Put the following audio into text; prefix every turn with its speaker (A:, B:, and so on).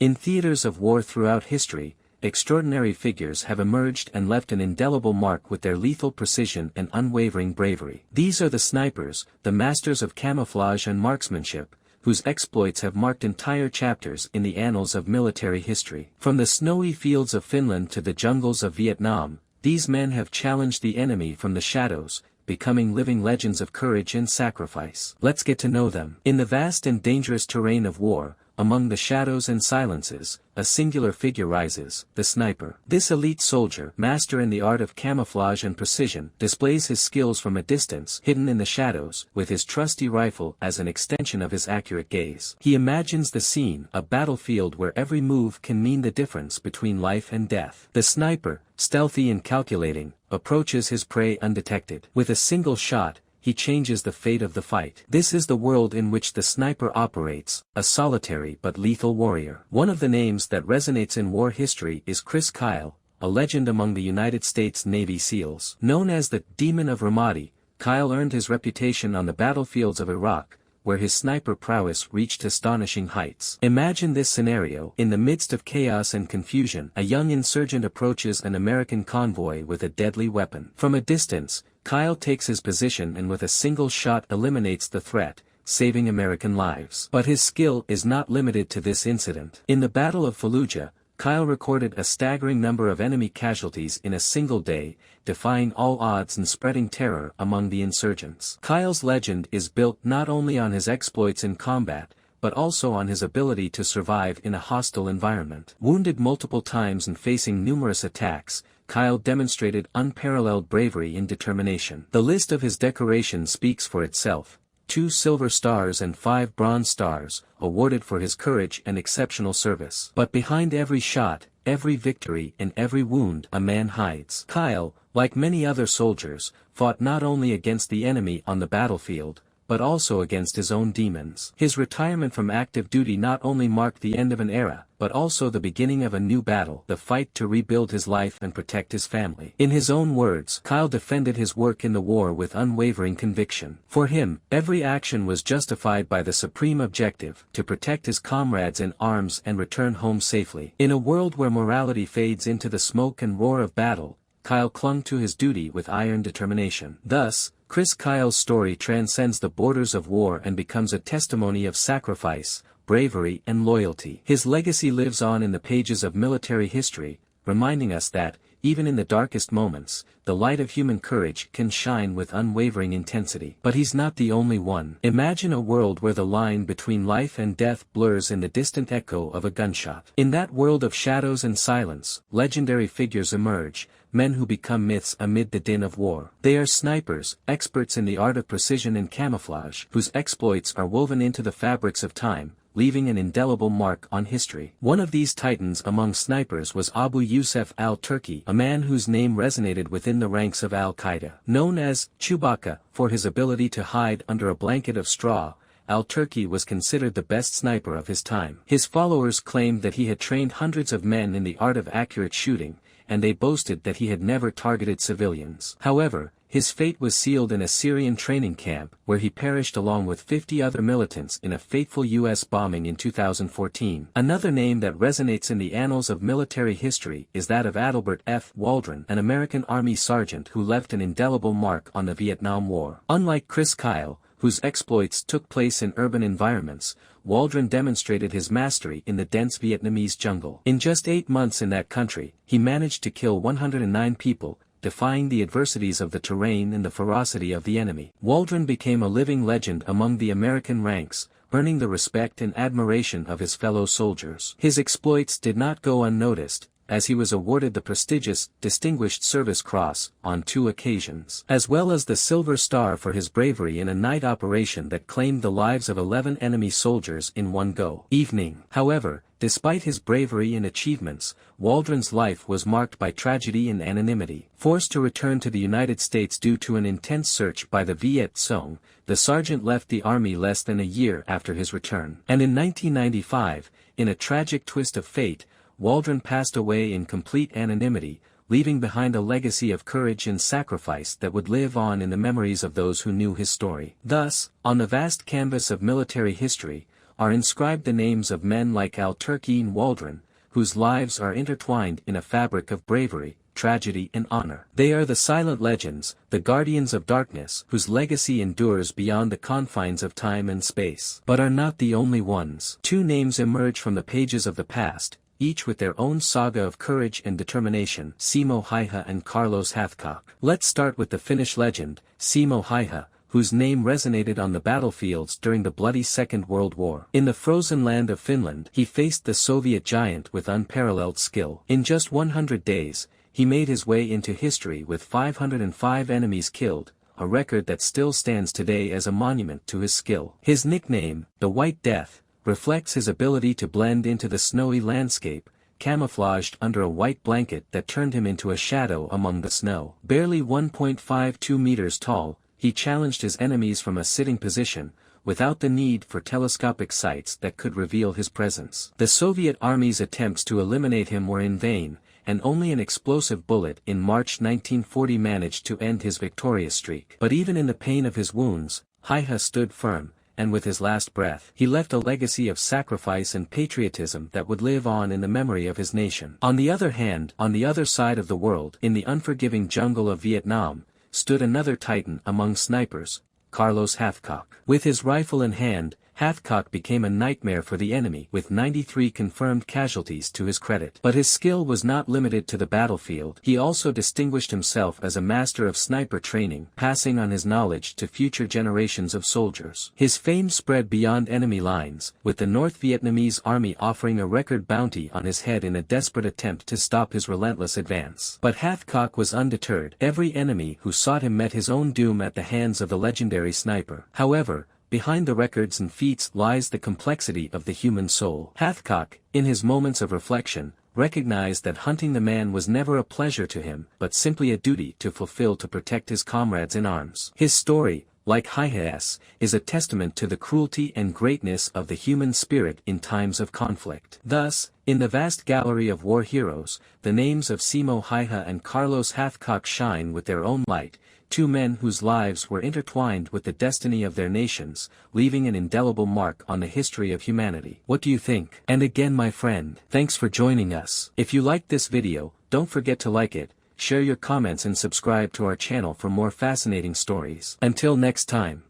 A: In theaters of war throughout history, extraordinary figures have emerged and left an indelible mark with their lethal precision and unwavering bravery. These are the snipers, the masters of camouflage and marksmanship, whose exploits have marked entire chapters in the annals of military history. From the snowy fields of Finland to the jungles of Vietnam, these men have challenged the enemy from the shadows, becoming living legends of courage and sacrifice. Let's get to know them. In the vast and dangerous terrain of war, among the shadows and silences, a singular figure rises, the sniper. This elite soldier, master in the art of camouflage and precision, displays his skills from a distance, hidden in the shadows, with his trusty rifle as an extension of his accurate gaze. He imagines the scene, a battlefield where every move can mean the difference between life and death. The sniper, stealthy and calculating, approaches his prey undetected. With a single shot, he changes the fate of the fight. This is the world in which the sniper operates, a solitary but lethal warrior. One of the names that resonates in war history is Chris Kyle, a legend among the United States Navy SEALs. Known as the Demon of Ramadi, Kyle earned his reputation on the battlefields of Iraq, where his sniper prowess reached astonishing heights. Imagine this scenario. In the midst of chaos and confusion, a young insurgent approaches an American convoy with a deadly weapon. From a distance, Kyle takes his position and with a single shot eliminates the threat, saving American lives. But his skill is not limited to this incident. In the Battle of Fallujah, Kyle recorded a staggering number of enemy casualties in a single day, defying all odds and spreading terror among the insurgents. Kyle's legend is built not only on his exploits in combat, but also on his ability to survive in a hostile environment. Wounded multiple times and facing numerous attacks, Kyle demonstrated unparalleled bravery and determination. The list of his decorations speaks for itself: 2 silver stars and 5 bronze stars, awarded for his courage and exceptional service. But behind every shot, every victory and every wound a man hides. Kyle, like many other soldiers, fought not only against the enemy on the battlefield, but also against his own demons. His retirement from active duty not only marked the end of an era, but also the beginning of a new battle, the fight to rebuild his life and protect his family. In his own words, Kyle defended his work in the war with unwavering conviction. For him, every action was justified by the supreme objective, to protect his comrades in arms and return home safely. In a world where morality fades into the smoke and roar of battle, Kyle clung to his duty with iron determination. Thus, Chris Kyle's story transcends the borders of war and becomes a testimony of sacrifice, bravery and loyalty. His legacy lives on in the pages of military history, reminding us that, even in the darkest moments, the light of human courage can shine with unwavering intensity. But he's not the only one. Imagine a world where the line between life and death blurs in the distant echo of a gunshot. In that world of shadows and silence, legendary figures emerge, men who become myths amid the din of war. They are snipers, experts in the art of precision and camouflage, whose exploits are woven into the fabrics of time, leaving an indelible mark on history. One of these titans among snipers was Abu Yusuf al-Turki, a man whose name resonated within the ranks of al-Qaeda. Known as Chewbacca for his ability to hide under a blanket of straw, al-Turki was considered the best sniper of his time. His followers claimed that he had trained hundreds of men in the art of accurate shooting, and they boasted that he had never targeted civilians. However, his fate was sealed in a Syrian training camp, where he perished along with 50 other militants in a fateful U.S. bombing in 2014. Another name that resonates in the annals of military history is that of Adelbert F. Waldron, an American Army sergeant who left an indelible mark on the Vietnam War. Unlike Chris Kyle, whose exploits took place in urban environments, Waldron demonstrated his mastery in the dense Vietnamese jungle. In just 8 months in that country, he managed to kill 109 people, defying the adversities of the terrain and the ferocity of the enemy. Waldron became a living legend among the American ranks, earning the respect and admiration of his fellow soldiers. His exploits did not go unnoticed, as he was awarded the prestigious Distinguished Service Cross on 2 occasions, as well as the Silver Star for his bravery in a night operation that claimed the lives of 11 enemy soldiers in one go. However, despite his bravery and achievements, Waldron's life was marked by tragedy and anonymity. Forced to return to the United States due to an intense search by the Viet Cong, the sergeant left the army less than a year after his return. And in 1995, in a tragic twist of fate, Waldron passed away in complete anonymity, leaving behind a legacy of courage and sacrifice that would live on in the memories of those who knew his story. Thus, on the vast canvas of military history, are inscribed the names of men like Al-Turkeen Waldron, whose lives are intertwined in a fabric of bravery, tragedy and honor. They are the silent legends, the guardians of darkness, whose legacy endures beyond the confines of time and space. But are not the only ones. Two names emerge from the pages of the past, each with their own saga of courage and determination: Simo Häyhä and Carlos Hathcock. Let's start with the Finnish legend, Simo Häyhä, whose name resonated on the battlefields during the bloody Second World War. In the frozen land of Finland, he faced the Soviet giant with unparalleled skill. In just 100 days, he made his way into history with 505 enemies killed, a record that still stands today as a monument to his skill. His nickname, the White Death, reflects his ability to blend into the snowy landscape, camouflaged under a white blanket that turned him into a shadow among the snow. Barely 1.52 meters tall, he challenged his enemies from a sitting position, without the need for telescopic sights that could reveal his presence. The Soviet army's attempts to eliminate him were in vain, and only an explosive bullet in March 1940 managed to end his victorious streak. But even in the pain of his wounds, Häyhä stood firm, and with his last breath, he left a legacy of sacrifice and patriotism that would live on in the memory of his nation. On the other hand, on the other side of the world, in the unforgiving jungle of Vietnam, stood another titan among snipers, Carlos Hathcock. With his rifle in hand, Hathcock became a nightmare for the enemy, with 93 confirmed casualties to his credit. But his skill was not limited to the battlefield. He also distinguished himself as a master of sniper training, passing on his knowledge to future generations of soldiers. His fame spread beyond enemy lines, with the North Vietnamese army offering a record bounty on his head in a desperate attempt to stop his relentless advance. But Hathcock was undeterred. Every enemy who sought him met his own doom at the hands of the legendary sniper. However, behind the records and feats lies the complexity of the human soul. Hathcock, in his moments of reflection, recognized that hunting the man was never a pleasure to him, but simply a duty to fulfill to protect his comrades in arms. His story, like Häyhä's, is a testament to the cruelty and greatness of the human spirit in times of conflict. Thus, in the vast gallery of war heroes, the names of Simo Häyhä and Carlos Hathcock shine with their own light, two men whose lives were intertwined with the destiny of their nations, leaving an indelible mark on the history of humanity. What do you think? And again, my friend, thanks for joining us. If you liked this video, don't forget to like it, share your comments and subscribe to our channel for more fascinating stories. Until next time.